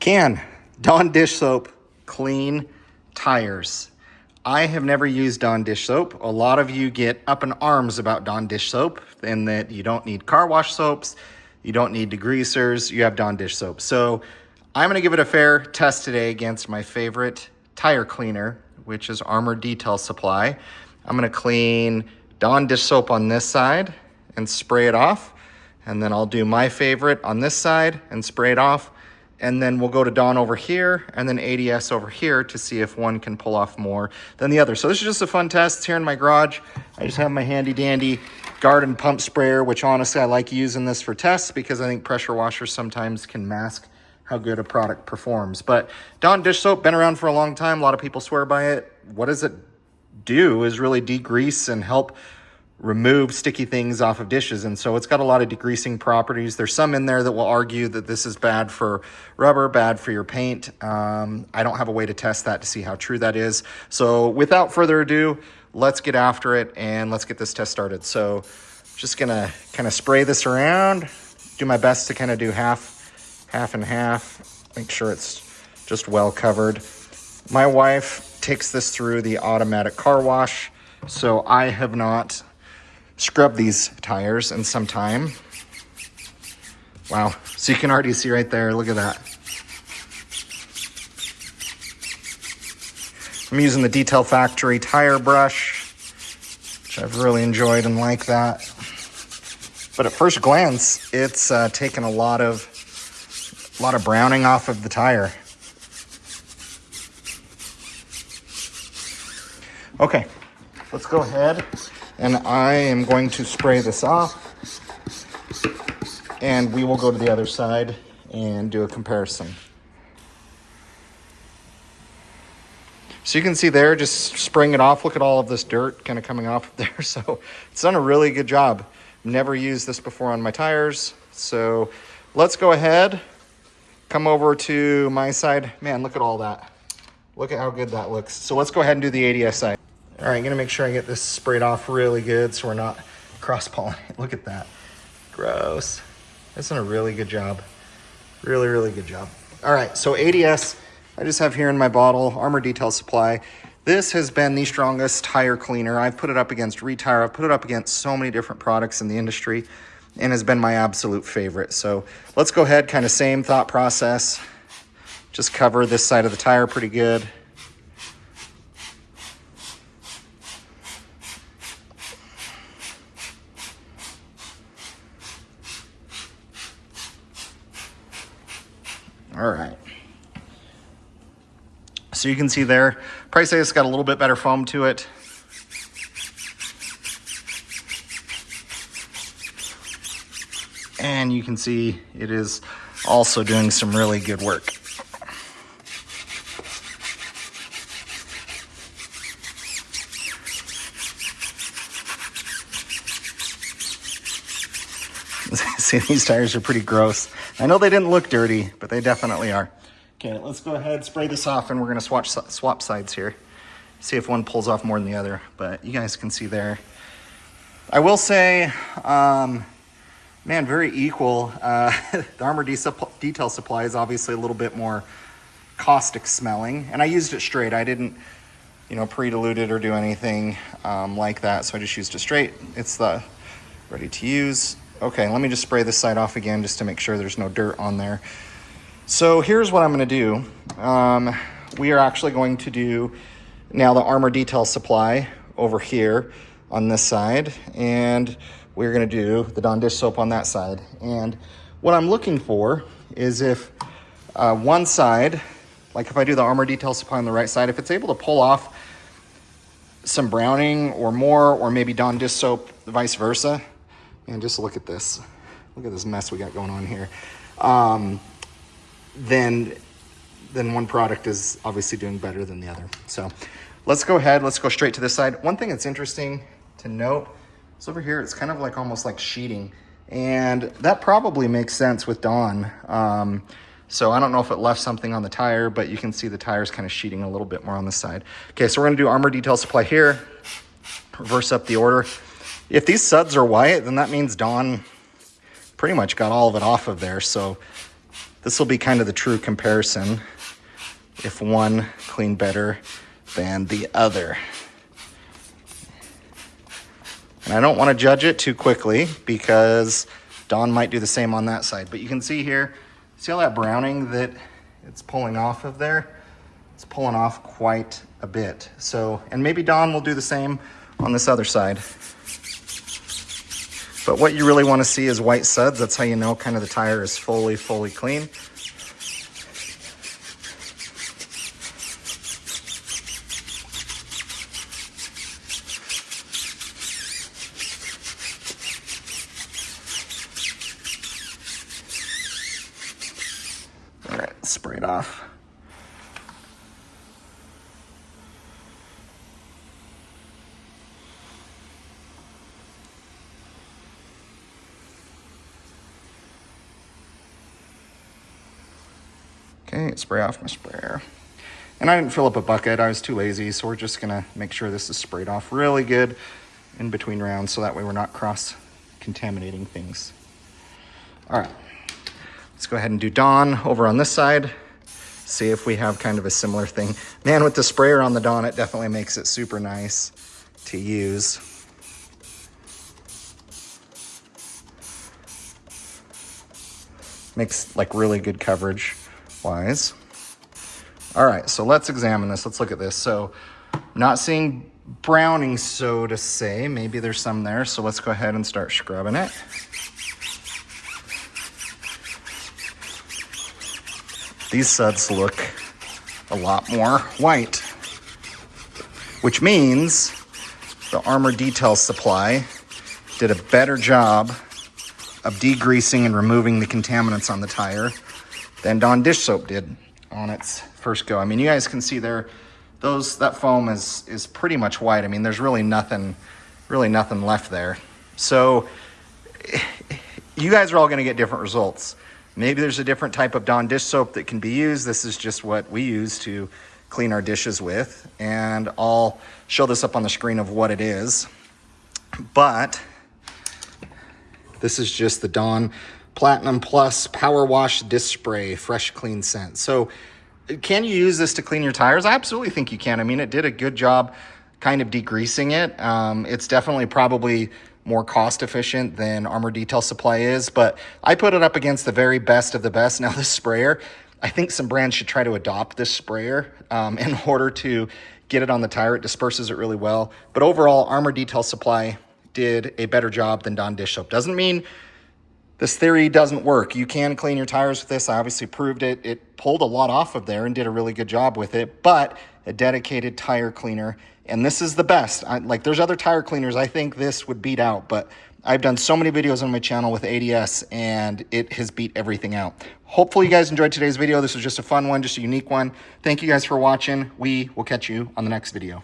Can Dawn dish soap clean tires? I have never used Dawn dish soap. A lot of you get up in arms about Dawn dish soap and that you don't need car wash soaps, you don't need degreasers, you have Dawn dish soap. So I'm gonna give it a fair test today against my favorite tire cleaner, which is Armor Detail Supply. I'm gonna clean Dawn dish soap on this side and spray it off. And then I'll do my favorite on this side and spray it off. And then we'll go to Dawn over here and then ADS over here to see if one can pull off more than the other. So this is just a fun test. It's here in my garage. I just have my handy dandy garden pump sprayer, which honestly I like using this for tests because I think pressure washers sometimes can mask how good a product performs. But Dawn dish soap, been around for a long time. A lot of people swear by it. What does it do is really degrease and help remove sticky things off of dishes. And so it's got a lot of degreasing properties. There's some in there that will argue that this is bad for rubber, bad for your paint. I don't have a way to test that to see how true that is. So without further ado, let's get after it and let's get this test started. So just gonna kind of spray this around, do my best to kind of do half and half, make sure it's just well covered. My wife takes this through the automatic car wash, so I have not scrub these tires in some time. Wow, so you can already see right there, look at that. I'm using the Detail Factory tire brush, which I've really enjoyed and like that. But at first glance, it's taken a lot of browning off of the tire. Okay, let's go ahead. And I am going to spray this off and we will go to the other side and do a comparison. So you can see there, just spraying it off. Look at all of this dirt kind of coming off of there. So it's done a really good job. Never used this before on my tires. So let's go ahead, come over to my side. Man, look at all that. Look at how good that looks. So let's go ahead and do the ADS side. All right, I'm gonna make sure I get this sprayed off really good so we're not cross-pollinating. Look at that, gross. That's done a really good job. Really, really good job. All right, so ADS, I just have here in my bottle, Armor Detail Supply. This has been the strongest tire cleaner. I've put it up against Retire. I've put it up against so many different products in the industry and has been my absolute favorite. So let's go ahead, kind of same thought process. Just cover this side of the tire pretty good. All right. So you can see there, probably say it's got a little bit better foam to it. And you can see it is also doing some really good work. See, these tires are pretty gross. I know they didn't look dirty, but they definitely are. Okay, let's go ahead, spray this off, and we're gonna swap sides here. See if one pulls off more than the other, but you guys can see there. I will say, man, very equal. The Armor Detail Supply is obviously a little bit more caustic smelling, and I used it straight. I didn't, pre-dilute it or do anything like that, so I just used it straight. It's the ready to use. Okay, let me just spray this side off again just to make sure there's no dirt on there. So here's what I'm gonna do. We are actually going to do now the Armor Detail Supply over here on this side, and we're gonna do the Dawn dish soap on that side. And what I'm looking for is if one side, like if I do the Armor Detail Supply on the right side, if it's able to pull off some browning or more, or maybe Dawn dish soap, vice versa. And just look at this. Look at this mess we got going on here. Then one product is obviously doing better than the other. So let's go ahead. Let's go straight to this side. One thing that's interesting to note is over here, it's kind of like almost like sheeting. And that probably makes sense with Dawn. So I don't know if it left something on the tire, but you can see the tire's kind of sheeting a little bit more on this side. Okay, so we're gonna do Armor Detail Supply here. Reverse up the order. If these suds are white, then that means Dawn pretty much got all of it off of there. So this will be kind of the true comparison if one cleaned better than the other. And I don't want to judge it too quickly because Dawn might do the same on that side. But you can see here, see all that browning that it's pulling off of there? It's pulling off quite a bit. So, and maybe Dawn will do the same on this other side. But what you really want to see is white suds. That's how you know kind of the tire is fully clean. All right, spray it off. Okay, spray off my sprayer. And I didn't fill up a bucket, I was too lazy, so we're just gonna make sure this is sprayed off really good in between rounds so that way we're not cross-contaminating things. All right, let's go ahead and do Dawn over on this side, see if we have kind of a similar thing. Man, with the sprayer on the Dawn, it definitely makes it super nice to use. Makes like really good coverage wise. All right, so let's examine this. Let's look at this. So not seeing browning, so to say. Maybe there's some there. So let's go ahead and start scrubbing it. These suds look a lot more white, which means the Armor Detail Supply did a better job of degreasing and removing the contaminants on the tire than Dawn dish soap did on its first go. I mean, you guys can see there, that foam is pretty much white. I mean, there's really nothing left there. So you guys are all gonna get different results. Maybe there's a different type of Dawn dish soap that can be used. This is just what we use to clean our dishes with. And I'll show this up on the screen of what it is. But this is just the Dawn Platinum Plus Power Wash Disc Spray Fresh Clean Scent. So can you use this to clean your tires? I absolutely think you can. I mean, it did a good job kind of degreasing it. It's definitely probably more cost efficient than Armor Detail Supply is, but I put it up against the very best of the best. Now this sprayer, I think some brands should try to adopt this sprayer in order to get it on the tire. It disperses it really well. But overall, Armor Detail Supply did a better job than Dawn dish soap. Doesn't mean this theory doesn't work. You can clean your tires with this. I obviously proved it. It pulled a lot off of there and did a really good job with it, but a dedicated tire cleaner. And this is the best. Like there's other tire cleaners I think this would beat out, but I've done so many videos on my channel with ADS and it has beat everything out. Hopefully you guys enjoyed today's video. This was just a fun one, just a unique one. Thank you guys for watching. We will catch you on the next video.